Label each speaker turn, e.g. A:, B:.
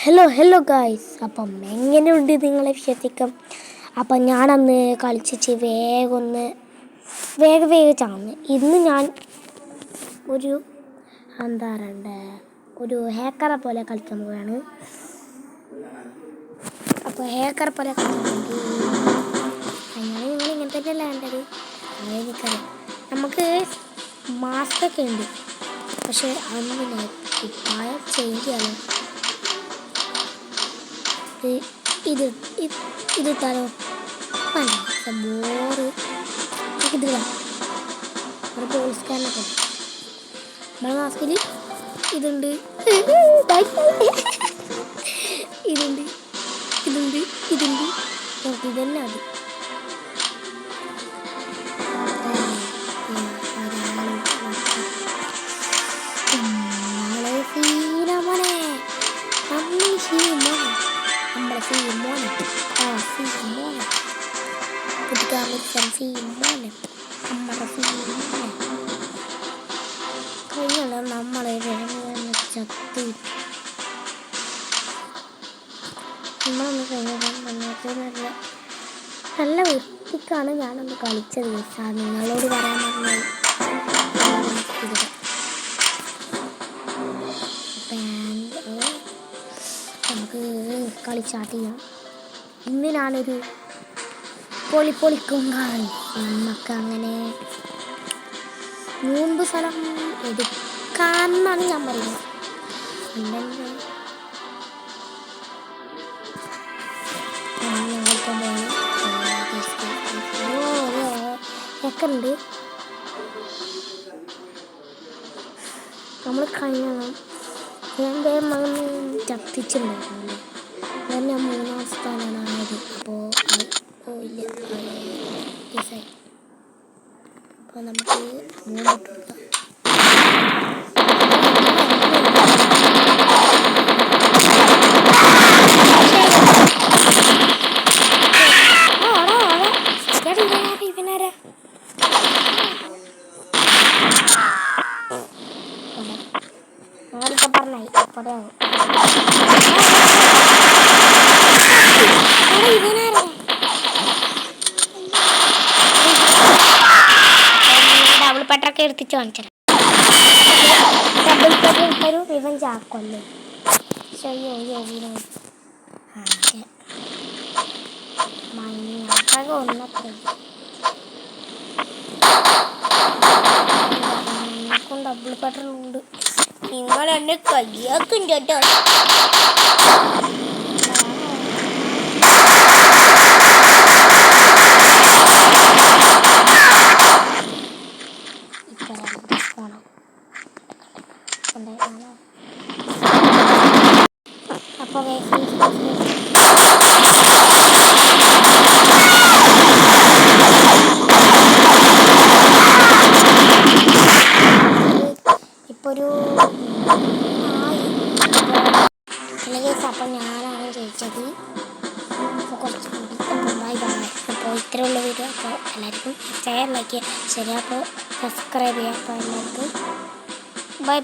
A: Hello guys. അപ്പം എങ്ങനെയുണ്ട് നിങ്ങളെ വിശ്വസിക്കും? അപ്പം ഞാനന്ന് കളിച്ചിട്ട് വേഗം ചാന്ന്. ഇന്ന് ഞാൻ ഒരു ഒരു ഹാക്കറെ പോലെ കളിക്കാൻ പോവുകയാണ്. അപ്പോൾ ഹാക്കറെ പോലെ കളിക്കാൻ വേണ്ടി നിങ്ങൾ ഇങ്ങനെ തന്നെയല്ല വേണ്ടത്. എനിക്കറിയാം നമുക്ക് മാസ്കൊക്കെ ഉണ്ട്, പക്ഷെ അതൊന്നും ഞാൻ ചേഞ്ച് ചെയ്യണം. ഇതിട്ടാലോ ബോറ് ഇതില്ല. ഒരു ബോൾ സ്കാനൊക്കെ നമ്മുടെ മാസ്കിൽ ഇതുണ്ട് നമുക്ക് ഇതന്നെ അത്. നമ്മളെ ചത്തി നല്ല വൃത്തിക്കാണ് ഞാനൊന്ന് കളിച്ചത്. നിങ്ങളോട് പറയാൻ പറഞ്ഞത് നമുക്ക് കളി സ്റ്റാർട്ട് ചെയ്യാം. ഇന്ന് ഞാനൊരു പൊളിക്കും കാണി. നമുക്ക് അങ്ങനെ 3 സ്ഥലം എടുക്കാമെന്നാണ് ഞാൻ പറയുന്നത്. ഉണ്ട് നമ്മൾ കഴിഞ്ഞാൽ ഞാൻ ചത്തിച്ചുണ്ടായിരുന്നു. ഞാൻ 3-ാം സ്ഥാനമാണ് ആയത്. അപ്പോൾ നമുക്ക് 3 കൊടുക്കാം. ഡബിൾ പെട്ടൊക്കെ എടുത്തിട്ട് കാണിച്ചു. ഡബിൾ പെട്ട് ഇട്ടൊരു റിവഞ്ച് ആക്കുമല്ലോ. ഡബിൾ പെട്ടറുണ്ട്. നിങ്ങൾ എന്നെ കളിയാക്കും ചേട്ടാ. അപ്പോൾ ഇപ്പോൾ അപ്പോൾ ഞാനാണ് ജയിച്ചത്. അപ്പോൾ കുറച്ചുകൂടി ബൈ. അപ്പോൾ ഇത്രയുള്ള വീഡിയോ. അപ്പോൾ എല്ലാവർക്കും ഷെയർ ലൈക്ക് ചെയ്യുക. ശരി, അപ്പോൾ സബ്സ്ക്രൈബ് ചെയ്യുക. അപ്പോൾ എല്ലാവർക്കും ബൈ.